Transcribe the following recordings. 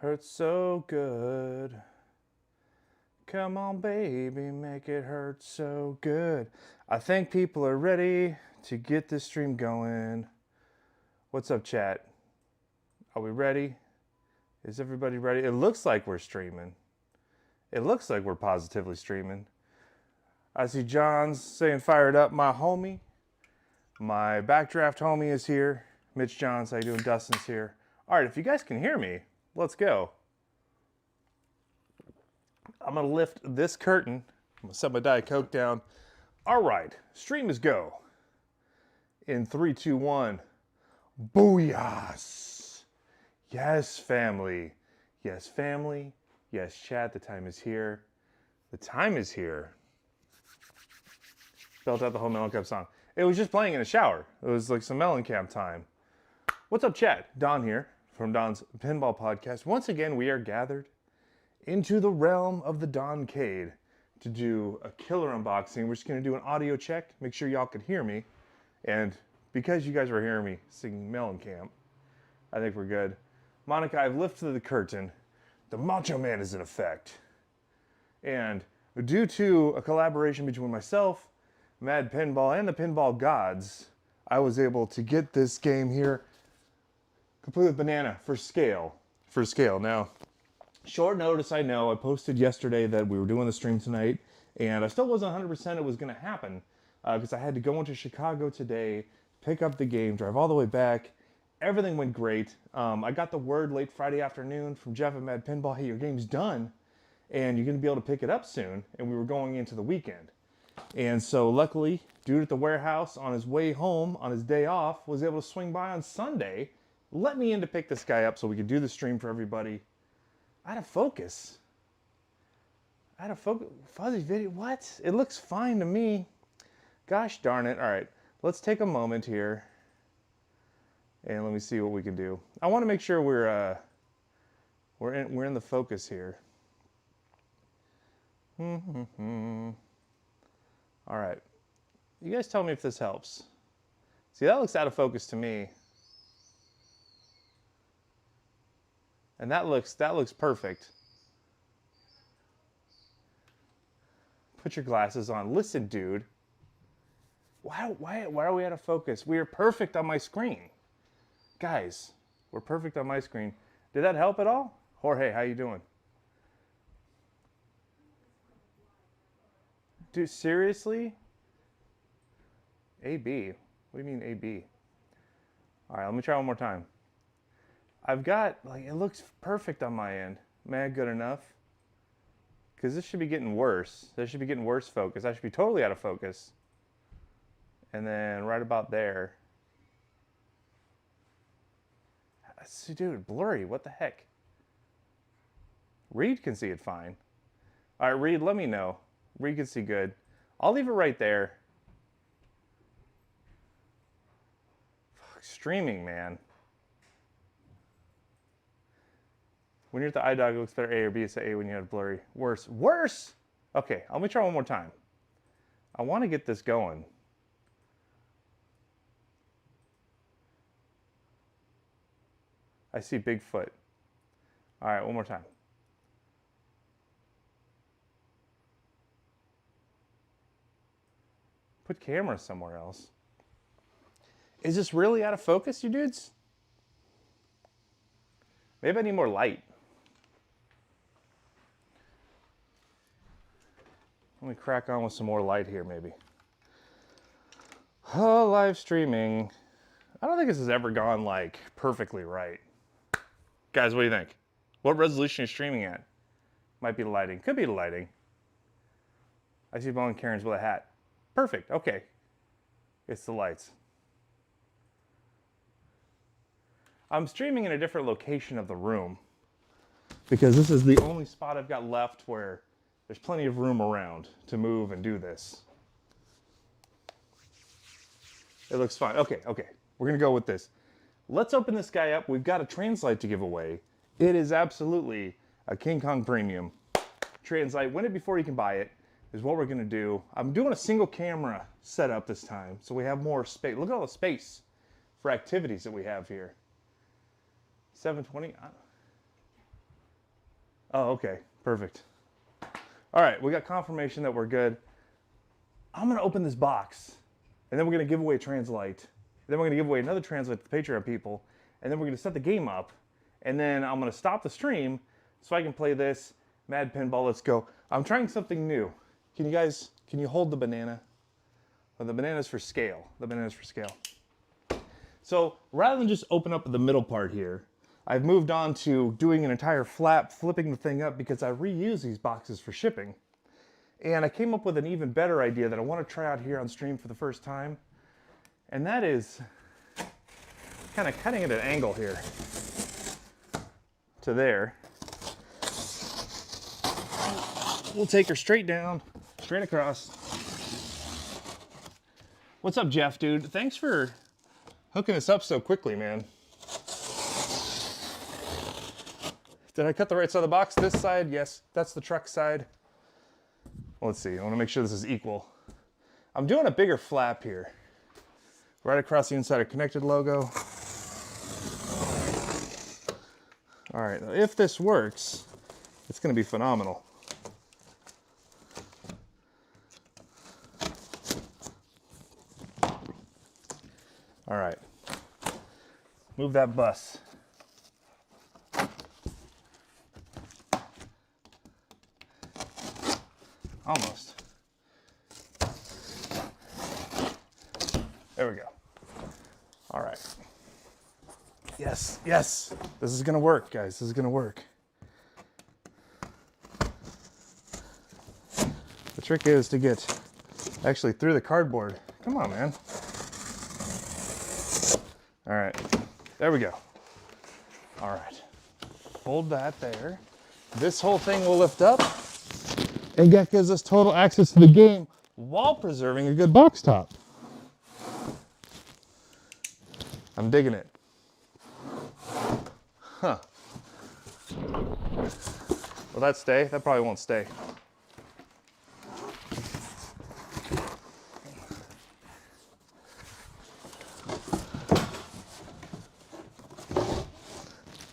Hurts so good. Come on, baby, make it hurt so good. I think people are ready to get this stream going. What's up, chat? Are we ready? Is everybody ready? It looks like we're streaming. It looks like we're positively streaming. I see John's saying fired up. My homie, my backdraft homie is here. Mitch Johns, how you doing? Dustin's here. All right, if you guys can hear me, let's go. I'm gonna lift this curtain. I'm gonna set my Diet Coke down. All right, stream is go. In 3, 2, 1. Booyahs. Yes, family. Yes, family. Yes, chat, the time is here. The time is here. Belt out the whole Mellencamp song. It was just playing in the shower. It was like some Mellencamp time. What's up, chat? Don here from Don's Pinball Podcast. Once again, we are gathered into the realm of the Doncade to do a killer unboxing. We're just going to do an audio check, make sure y'all can hear me. And because you guys were hearing me singing Mellencamp, I think we're good. Monica, I've lifted the curtain. The Macho Man is in effect. And due to a collaboration between myself, Mad Pinball, and the Pinball Gods, I was able to get this game here complete with banana for scale. Now, short notice, I know. I posted yesterday that we were doing the stream tonight, and I still wasn't 100% it was going to happen because I had to go into Chicago today, pick up the game, drive all the way back. Everything went great. I got the word late Friday afternoon from Jeff at Mad Pinball, hey, your game's done, and you're going to be able to pick it up soon, and we were going into the weekend. And so luckily, dude at the warehouse on his way home, on his day off, was able to swing by on Sunday, let me in to pick this guy up so we could do the stream for everybody. Out of focus. Fuzzy video, what? It looks fine to me. Gosh darn it. All right, let's take a moment here and let me see what we can do. I want to make sure we're in the focus here. All right, you guys tell me if this helps. See, that looks out of focus to me. And that looks perfect. Put your glasses on. Listen, dude. Why are we out of focus? We are perfect on my screen. Guys, we're perfect on my screen. Did that help at all? Jorge, how you doing? Dude, seriously? AB? What do you mean AB? All right, let me try one more time. I've got, like, it looks perfect on my end. Man, good enough. Because this should be getting worse. This should be getting worse focus. I should be totally out of focus. And then right about there. Dude, blurry, what the heck? Reed can see it fine. All right, Reed, let me know. Reed can see good. I'll leave it right there. Fuck, streaming, man. When you're at the iDog, it looks better A or B. Say A when you have blurry. Worse. Worse? Okay, let me try one more time. I want to get this going. I see Bigfoot. All right, one more time. Put camera somewhere else. Is this really out of focus, you dudes? Maybe I need more light. Let me crack on with some more light here, maybe. Oh, live streaming. I don't think this has ever gone, like, perfectly right. Guys, what do you think? What resolution are you streaming at? Might be the lighting. Could be the lighting. I see Bo and Karen's with a hat. Perfect. Okay. It's the lights. I'm streaming in a different location of the room because this is the only spot I've got left where there's plenty of room around to move and do this. It looks fine. Okay. We're going to go with this. Let's open this guy up. We've got a translite to give away. It is absolutely a King Kong Premium. Translite, win it before you can buy it, is what we're going to do. I'm doing a single camera setup this time, so we have more space. Look at all the space for activities that we have here. 720. Oh, okay, perfect. All right, we got confirmation that we're good. I'm gonna open this box, and then we're gonna give away a translite. Then we're gonna give away another translite to the Patreon people, and then we're gonna set the game up, and then I'm gonna stop the stream so I can play this Mad Pinball. Let's go. I'm trying something new. Can you hold the banana? Well, the banana's for scale. The banana's for scale. So rather than just open up the middle part here, I've moved on to doing an entire flap, flipping the thing up because I reuse these boxes for shipping. And I came up with an even better idea that I want to try out here on stream for the first time. And that is kind of cutting at an angle here to there. We'll take her straight down, straight across. What's up, Jeff, dude? Thanks for hooking us up so quickly, man. Did I cut the right side of the box? This side? Yes, that's the truck side. Let's see, I want to make sure this is equal. I'm doing a bigger flap here. Right across the inside of connected logo. All right, if this works, it's going to be phenomenal. All right, move that bus. Almost. There we go. All right. Yes, yes. This is gonna work, guys. This is gonna work. The trick is to get actually through the cardboard. Come on, man. All right. There we go. All right. Hold that there. This whole thing will lift up. And that gives us total access to the game while preserving a good box top. I'm digging it. Huh. Will that stay? That probably won't stay.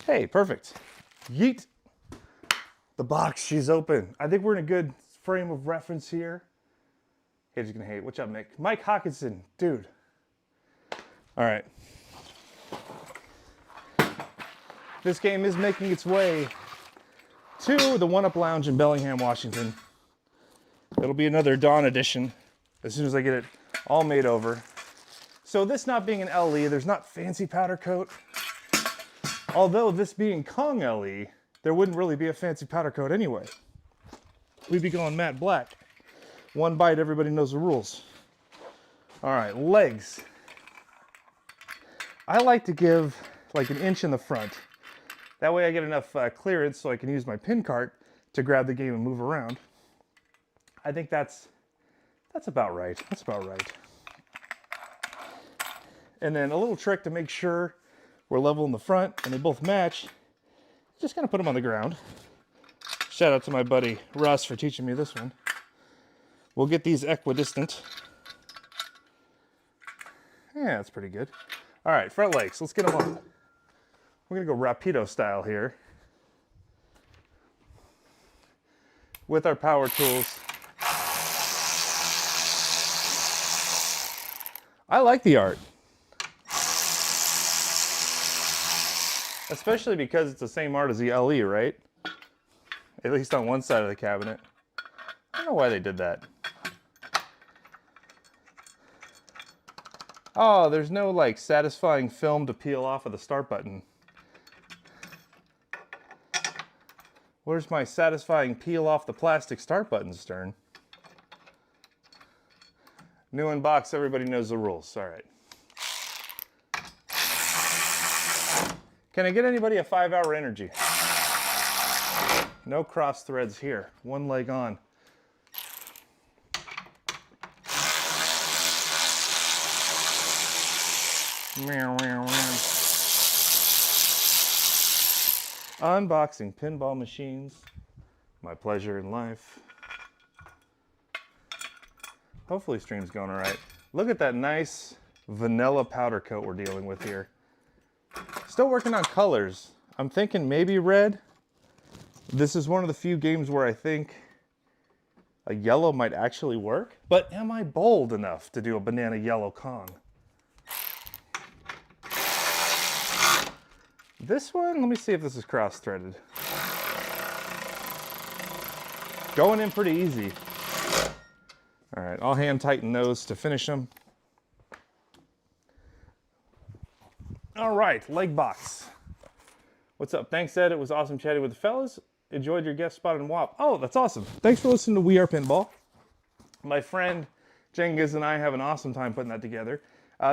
Hey, perfect. Yeet. The box, she's open. I think we're in a good frame of reference here. Haters gonna hate. What's up, Nick? Mike Hawkinson, dude. All right. This game is making its way to the One Up Lounge in Bellingham, Washington. It'll be another Dawn edition as soon as I get it all made over. So this not being an LE, there's not fancy powder coat. Although this being Kong LE, there wouldn't really be a fancy powder coat anyway. We'd be going matte black. One bite, everybody knows the rules. All right, legs. I like to give like an inch in the front. That way I get enough clearance so I can use my pin cart to grab the game and move around. I think that's about right. That's about right. And then a little trick to make sure we're level in the front and they both match. Just kind of put them on the ground. Shout out to my buddy Russ for teaching me this one. We'll get these equidistant. Yeah, that's pretty good. All right, front legs, let's get them on. We're gonna go Rapido style here. With our power tools. I like the art. Especially because it's the same art as the LE, right? At least on one side of the cabinet. I don't know why they did that. Oh, there's no like satisfying film to peel off of the start button. Where's my satisfying peel off the plastic start button, Stern? New in box, everybody knows the rules. All right. Can I get anybody a 5-hour energy? No cross threads here. One leg on. Meow, meow, meow. Unboxing pinball machines. My pleasure in life. Hopefully stream's going all right. Look at that nice vanilla powder coat we're dealing with here. Still working on colors. I'm thinking maybe red. This is one of the few games where I think a yellow might actually work, but am I bold enough to do a banana yellow Kong? This one, let me see if this is cross-threaded. Going in pretty easy. All right, I'll hand tighten those to finish them. All right, leg box. What's up? Thanks, Ed. It was awesome chatting with the fellas. Enjoyed your guest spot in WAP. Oh, that's awesome. Thanks for listening to We Are Pinball. My friend Jengiz and I have an awesome time putting that together.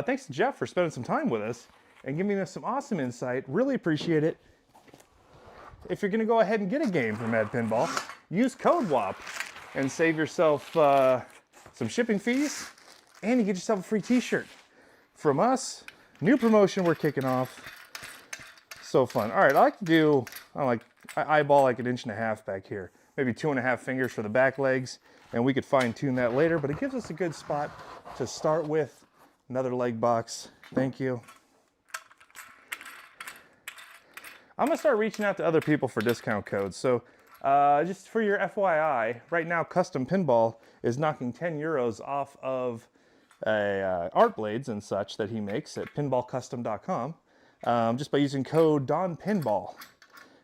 Thanks to Jeff for spending some time with us and giving us some awesome insight. Really appreciate it. If you're going to go ahead and get a game from Ed Pinball, use code WAP and save yourself some shipping fees, and you get yourself a free t-shirt from us. New promotion we're kicking off. So fun. All right, I eyeball like 1.5 inches back here. Maybe 2.5 fingers for the back legs, and we could fine tune that later, but it gives us a good spot to start with. Another leg box. Thank you. I'm gonna start reaching out to other people for discount codes. So just for your FYI, right now Custom Pinball is knocking 10 euros off of art blades and such that he makes at pinballcustom.com just by using code DonPinball.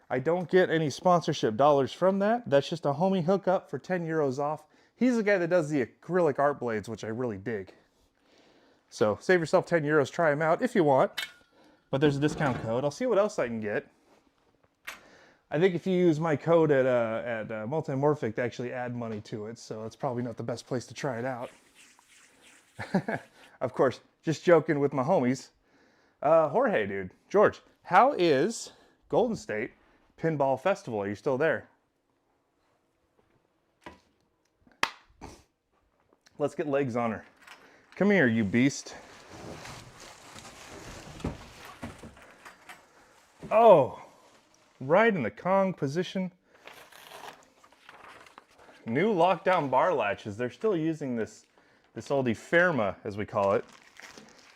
I don't get any sponsorship dollars from that. That's just a homie hookup for 10 euros off. He's the guy that does the acrylic art blades, which I really dig. So save yourself 10 euros, try them out if you want. But there's a discount code. I'll see what else I can get. I think if you use my code at Multimorphic, they actually add money to it, so it's probably not the best place to try it out. Of course, just joking with my homies. Jorge, dude. George, how is Golden State Pinball Festival? Are you still there? Let's get legs on her. Come here, you beast. Oh, right in the Kong position. New lockdown bar latches. They're still using this oldie Ferma, as we call it.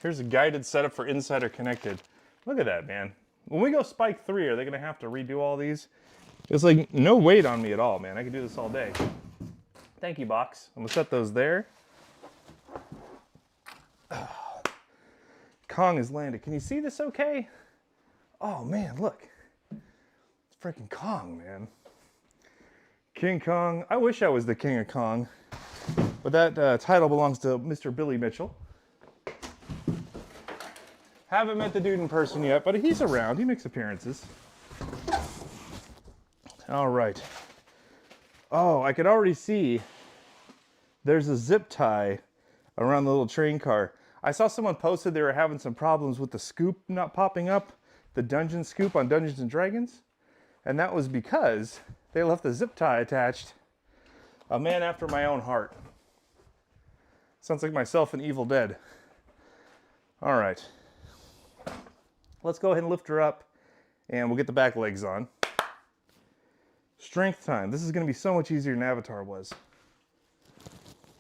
Here's a guided setup for Insider Connected. Look at that, man. When we go Spike 3, are they gonna have to redo all these? It's like no weight on me at all, man. I can do this all day. Thank you, box. I'm gonna set those there. Kong has landed. Can you see this okay? Oh man, look. It's freaking Kong, man. King Kong. I wish I was the king of Kong. But that title belongs to Mr. Billy Mitchell. Haven't met the dude in person yet, but he's around. He makes appearances. All right. Oh, I could already see there's a zip tie around the little train car. I saw someone posted they were having some problems with the scoop not popping up, the dungeon scoop on Dungeons and Dragons. And that was because they left the zip tie attached. A man after my own heart. Sounds like myself in Evil Dead. All right. Let's go ahead and lift her up and we'll get the back legs on. Strength time. This is going to be so much easier than Avatar was.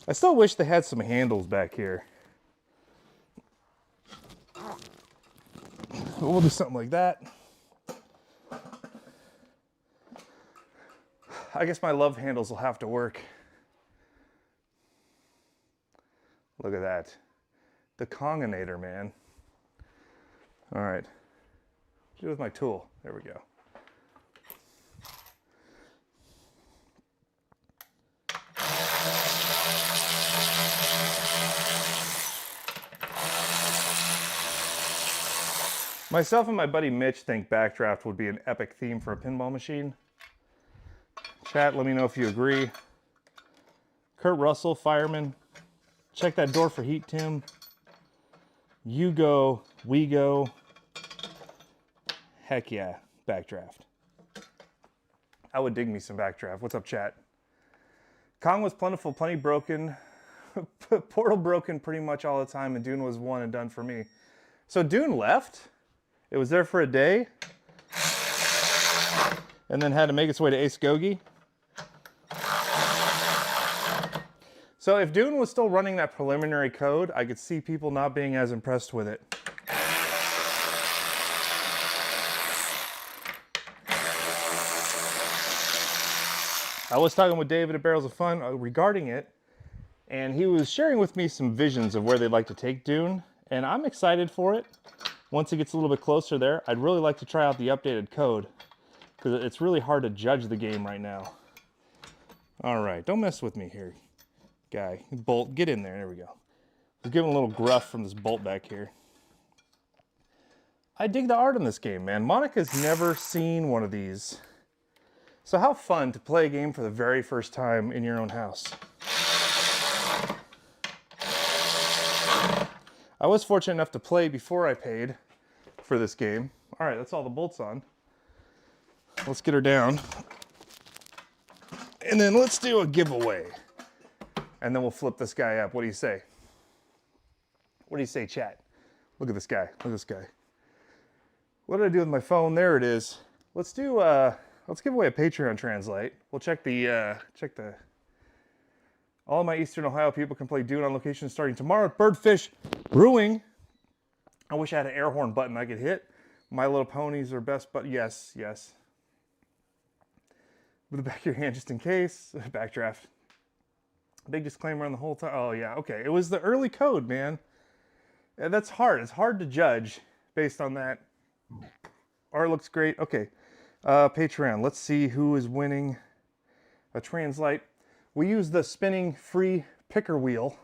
I still wish they had some handles back here. We'll do something like that. I guess my love handles will have to work. Look at that. The Konginator, man. All right. Do it with my tool. There we go. Myself and my buddy Mitch think Backdraft would be an epic theme for a pinball machine. Chat, let me know if you agree. Kurt Russell, fireman. Check that door for heat, Tim. You go, we go. Heck yeah, Backdraft. I would dig me some Backdraft. What's up, chat? Kong was plentiful, plenty broken. Portal broken pretty much all the time, and Dune was one and done for me. So Dune left. It was there for a day. And then had to make its way to Ace Gogi. So if Dune was still running that preliminary code, I could see people not being as impressed with it. I was talking with David at Barrels of Fun regarding it, and he was sharing with me some visions of where they'd like to take Dune, and I'm excited for it. Once it gets a little bit closer there, I'd really like to try out the updated code, because it's really hard to judge the game right now. All right, don't mess with me here, guy. Bolt, get in there. There we go. Let's give him a little gruff from this bolt back here. I dig the art in this game, man. Monica's never seen one of these. So how fun to play a game for the very first time in your own house. I was fortunate enough to play before I paid for this game. All right, that's all the bolts on. Let's get her down. And then let's do a giveaway. And then we'll flip this guy up. What do you say? What do you say, chat? Look at this guy. Look at this guy. What did I do with my phone? There it is. Let's do, let's give away a Patreon translite. We'll check the, all my Eastern Ohio people can play Dune on location starting tomorrow at Birdfish Brewing. I wish I had an air horn button I could hit. My Little Ponies are best, but yes, yes. With the back of your hand just in case. Backdraft. Big disclaimer on the whole time. Oh yeah, okay. It was the early code, man. Yeah, that's hard. It's hard to judge based on that. Art looks great. Okay. Patreon. Let's see who is winning a translite. We use the spinning free picker wheel.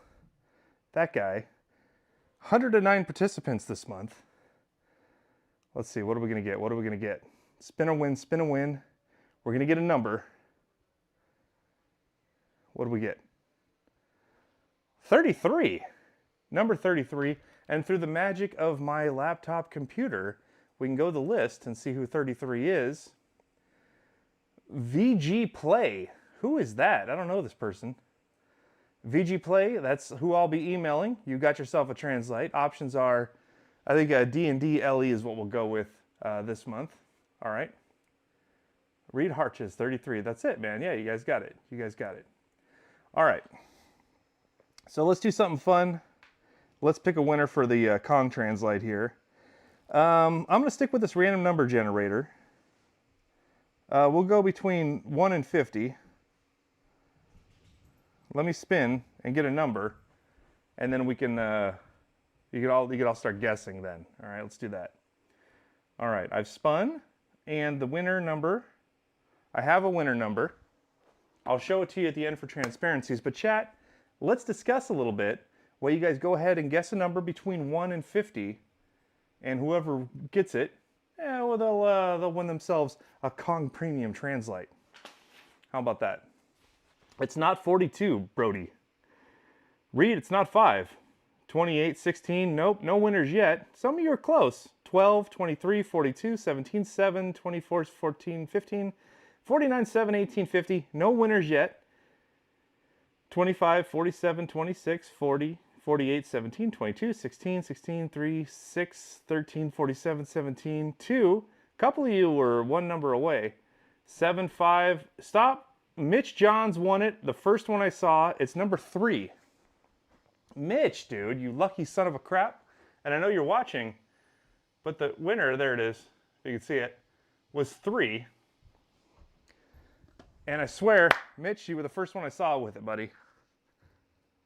That guy. 109 participants this month. Let's see. What are we going to get? What are we going to get? Spin a win. Spin a win. We're going to get a number. What do we get? 33. Number 33. And through the magic of my laptop computer, we can go to the list and see who 33 is. VG Play. Who is that? I don't know this person. VG Play, that's who I'll be emailing. You got yourself a translite. Options are, I think D&D LE is what we'll go with this month. All right. Reed Harches, 33. That's it, man. Yeah, you guys got it. You guys got it. All right. So let's do something fun. Let's pick a winner for the Kong translite here. I'm going to stick with this random number generator. We'll go between 1 and 50. Let me spin and get a number, and then we can you could all start guessing then. All right, let's do that. All right, I've spun, and the winner number. I have a winner number. I'll show it to you at the end for transparencies. But chat, let's discuss a little bit. Well, you guys go ahead and guess a number between 1 and 50, and whoever gets it, well, they'll win themselves a Kong Premium translite. How about that? It's not 42, Brody. Reed, it's not 5. 28, 16, nope, no winners yet. Some of you are close. 12, 23, 42, 17, 7, 24, 14, 15, 49, 7, 18, 50. No winners yet. 25, 47, 26, 40, 48, 17, 22, 16, 16, 3, 6, 13, 47, 17, 2. A couple of you were one number away. 7, 5, stop. Mitch Johns won it. The first one I saw, it's number 3. Mitch, dude, you lucky son of a crap. And I know you're watching, but the winner, there it is, if you can see it, was 3. And I swear, Mitch, you were the first one I saw with it, buddy.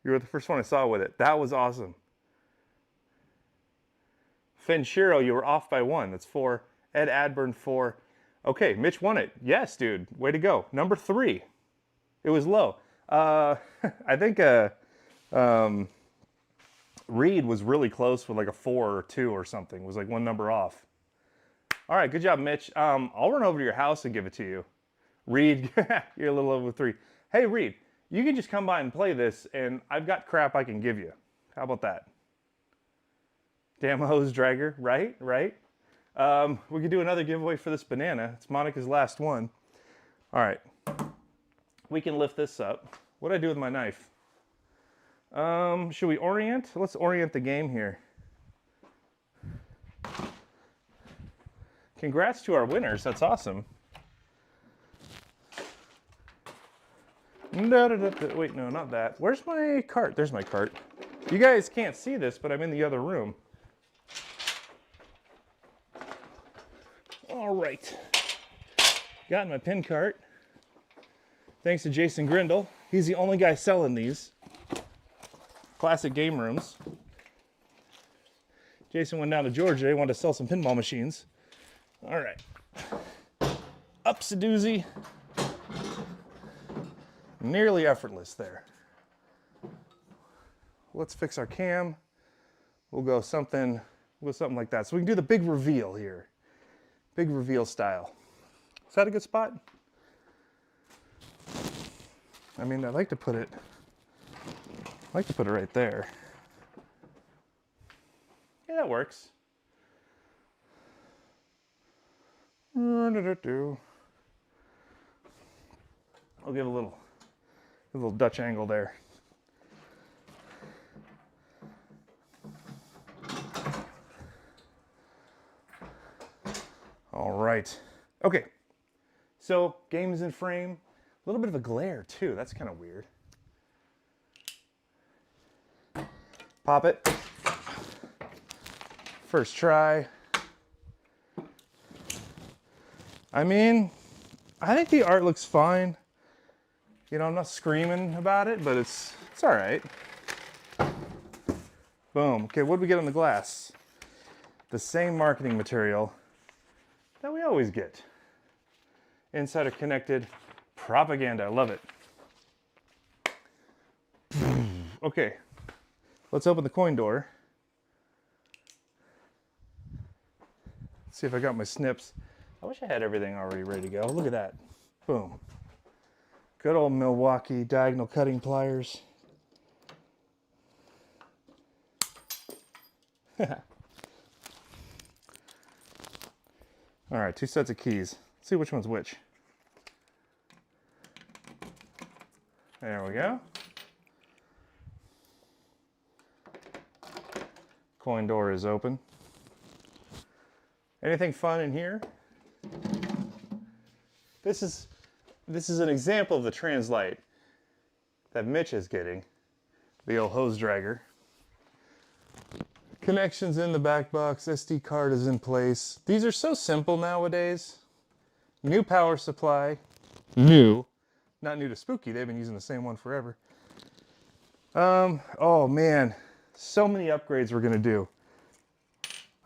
You were the first one I saw with it. That was awesome. Fenshiro, you were off by 1. That's 4. Ed Adburn, 4. Okay, Mitch won it. Yes, dude. Way to go. Number 3. It was low. I think Reed was really close with like a 4 or 2 or something. It was like one number off. All right, good job, Mitch. I'll run over to your house and give it to you. Reed, you're a little over 3. Hey, Reed, you can just come by and play this, and I've got crap I can give you. How about that? Damn hose dragger, right? Right? We could do another giveaway for this banana. It's Monica's last one. All right. We can lift this up. What do I do with my knife? Should we orient? Let's orient the game here. Congrats to our winners. That's awesome. Wait, no, not that. Where's my cart? There's my cart. You guys can't see this, but I'm in the other room. All right. Got my pin cart. Thanks to Jason Grindle. He's the only guy selling these. Classic Game Rooms. Jason went down to Georgia. He wanted to sell some pinball machines. All right. Up's a doozy. Nearly effortless there. Let's fix our cam. We'll go something like that. So we can do the big reveal here. Big reveal style. Is that a good spot? I mean, I'd like to put it right there. Yeah, that works. I'll give a little Dutch angle there. All right. Okay. So, game is in frame. A little bit of a glare, too. That's kind of weird. Pop it. First try. I mean, I think the art looks fine. You know, I'm not screaming about it, but it's all right. Boom. Okay, what did we get on the glass? The same marketing material that we always get. Insider connected propaganda. I love it. Okay, let's open the coin door. Let's see if I got my snips. I wish I had everything already ready to go. Look at that. Boom. Good old Milwaukee diagonal cutting pliers. All right, 2 sets of keys. Let's see which one's which. There we go. Coin door is open. Anything fun in here? This is an example of the translite that Mitch is getting. The old hose dragger. Connections in the back box, SD card is in place. These are so simple nowadays. New power supply. New. Not new to Spooky, they've been using the same one forever. Oh man, so many upgrades we're gonna do.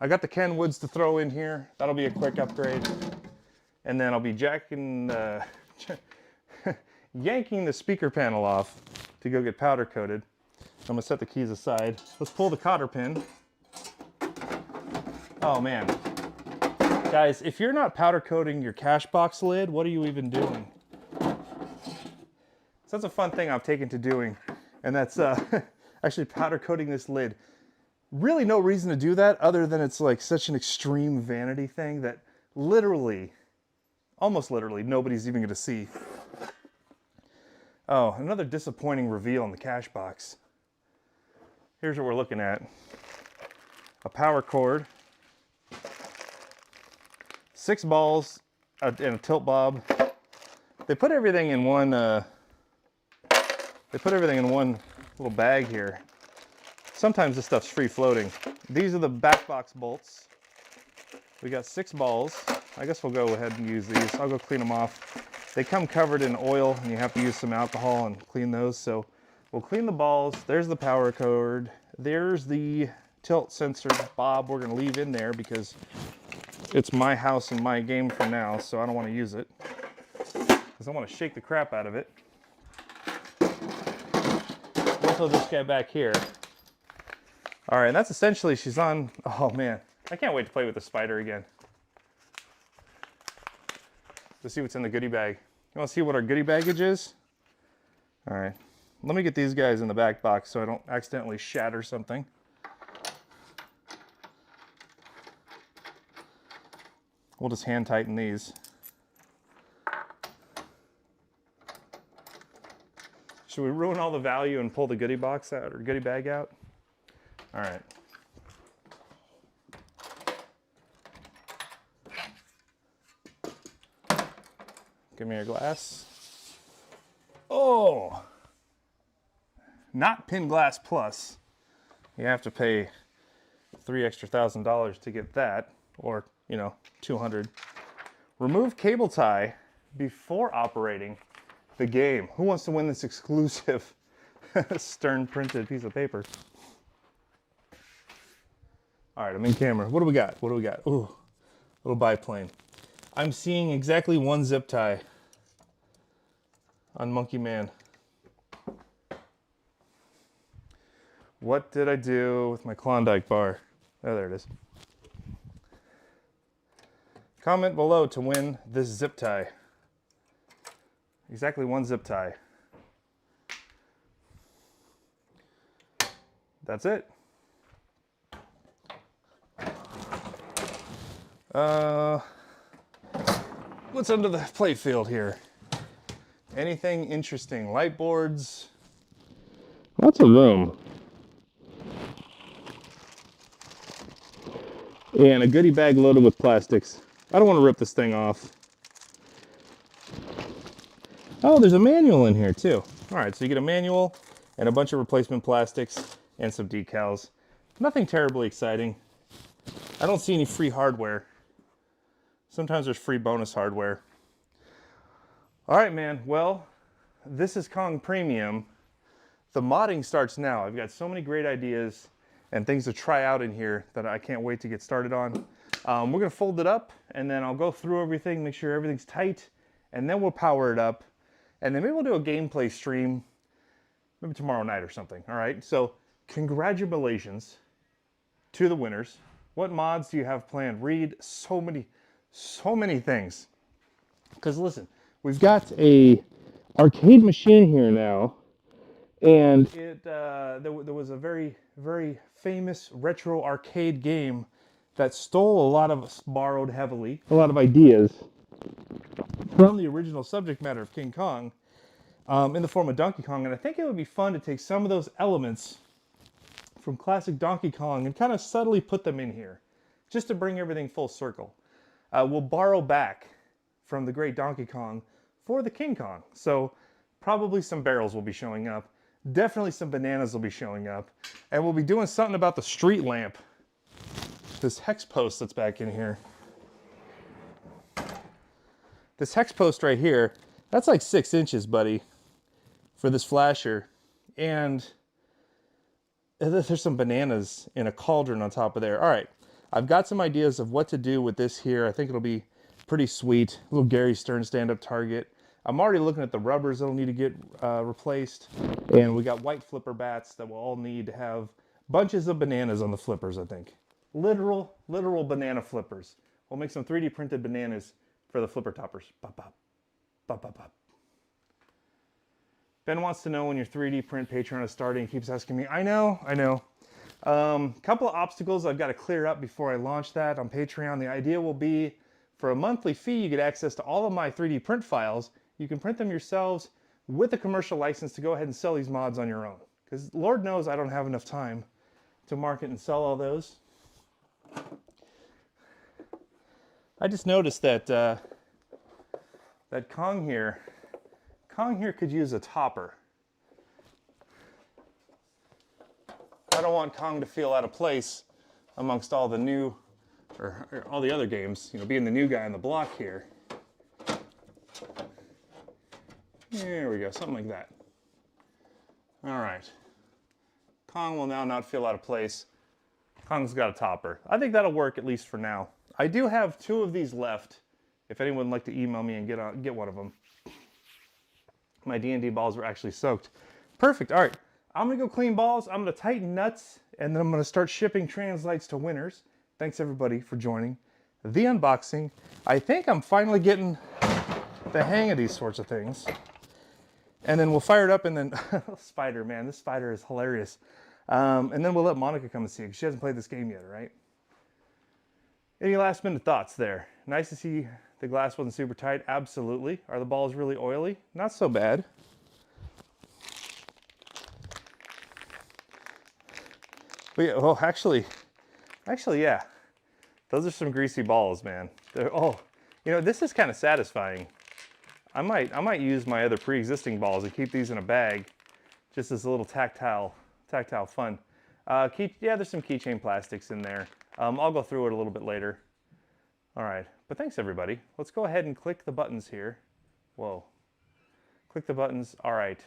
I got the Kenwoods to throw in here. That'll be a quick upgrade. And then I'll be yanking the speaker panel off to go get powder coated. I'm gonna set the keys aside. Let's pull the cotter pin. Oh man. Guys, if you're not powder coating your cash box lid, what are you even doing? So that's a fun thing I've taken to doing, and that's actually powder coating this lid. Really no reason to do that other than it's like such an extreme vanity thing that literally, almost literally, nobody's even gonna see. Oh, another disappointing reveal in the cash box. Here's what we're looking at. A power cord, 6 balls, and a tilt bob. They put everything in one. They put everything in one little bag here. Sometimes this stuff's free floating. These are the back box bolts. We got 6 balls. I guess we'll go ahead and use these. I'll go clean them off. They come covered in oil, and you have to use some alcohol and clean those. So we'll clean the balls. There's the power cord. There's the tilt sensor bob we're gonna leave in there because it's my house and my game for now, so I don't want to use it because I want to shake the crap out of it. Also, this guy back here. All right, and that's essentially, she's on. Oh man, I can't wait to play with the spider again. To see what's in the goodie bag. You want to see what our goodie baggage is? All right, let me get these guys in the back box so I don't accidentally shatter something. We'll just hand tighten these. Should we ruin all the value and pull the goodie box out or goodie bag out? All right. Give me your glass. Oh, not Pin Glass Plus. You have to pay $3,000 extra to get that, or you know, 200. Remove cable tie before operating the game. Who wants to win this exclusive stern printed piece of paper? All right, I'm in camera. What do we got? What do we got? Ooh, little biplane. I'm seeing exactly one zip tie on Monkey Man. What did I do with my Klondike bar? Oh, there it is. Comment below to win this zip tie. Exactly one zip tie. That's it. What's under the playfield here? Anything interesting? Light boards. Lots of room. And a goodie bag loaded with plastics. I don't want to rip this thing off. Oh, there's a manual in here too. All right, so you get a manual and a bunch of replacement plastics and some decals. Nothing terribly exciting. I don't see any free hardware. Sometimes there's free bonus hardware. All right, man. Well, this is Kong Premium. The modding starts now. I've got so many great ideas and things to try out in here that I can't wait to get started on. We're gonna fold it up and then I'll go through everything, make sure everything's tight, and then we'll power it up. And then maybe we'll do a gameplay stream, maybe tomorrow night or something, all right? So congratulations to the winners. What mods do you have planned? Read so many things. Because listen, we've got a arcade machine here now, and there was a very famous retro arcade game that stole a lot of us, borrowed heavily, a lot of ideas from the original subject matter of King Kong in the form of Donkey Kong. And I think it would be fun to take some of those elements from classic Donkey Kong and kind of subtly put them in here, just to bring everything full circle. We'll borrow back from the great Donkey Kong for the King Kong. So probably some barrels will be showing up. Definitely some bananas will be showing up. And we'll be doing something about the street lamp. This hex post that's back in here. This hex post right here, that's like 6 inches, buddy, for this flasher. And there's some bananas in a cauldron on top of there. All right, I've got some ideas of what to do with this here. I think it'll be pretty sweet. A little Gary Stern stand-up target. I'm already looking at the rubbers that'll need to get replaced. And we got white flipper bats that will all need to have bunches of bananas on the flippers, I think. Literal banana flippers. We'll make some 3D printed bananas for the flipper toppers. Bop, bop. Bop, bop, bop. Ben wants to know when your 3D print Patreon is starting. He keeps asking me. I know. Couple of obstacles I've got to clear up before I launch that on Patreon. The idea will be for a monthly fee, you get access to all of my 3D print files. You can print them yourselves with a commercial license to go ahead and sell these mods on your own. Because Lord knows I don't have enough time to market and sell all those. I just noticed that that Kong here could use a topper. I don't want Kong to feel out of place amongst all the new, or all the other games, you know, being the new guy on the block here. There we go, something like that. All right. Kong will now not feel out of place. Kong's got a topper. I think that'll work at least for now. I do have 2 of these left. If anyone would like to email me and get one of them. My D&D balls were actually soaked. Perfect. All right. I'm going to go clean balls. I'm going to tighten nuts. And then I'm going to start shipping translites to winners. Thanks, everybody, for joining the unboxing. I think I'm finally getting the hang of these sorts of things. And then we'll fire it up and then... Spider, man. This spider is hilarious. And then we'll let Monica come and see it, because she hasn't played this game yet, right? Any last minute thoughts there? Nice to see the glass wasn't super tight. Absolutely. Are the balls really oily? Not so bad. But yeah, well, actually, yeah. Those are some greasy balls, man. Oh, you know, this is kind of satisfying. I might use my other pre-existing balls and keep these in a bag, just as a little tactile fun. Yeah, there's some keychain plastics in there. I'll go through it a little bit later. All right, but thanks everybody. Let's go ahead and click the buttons here. Whoa. Click the buttons. All right.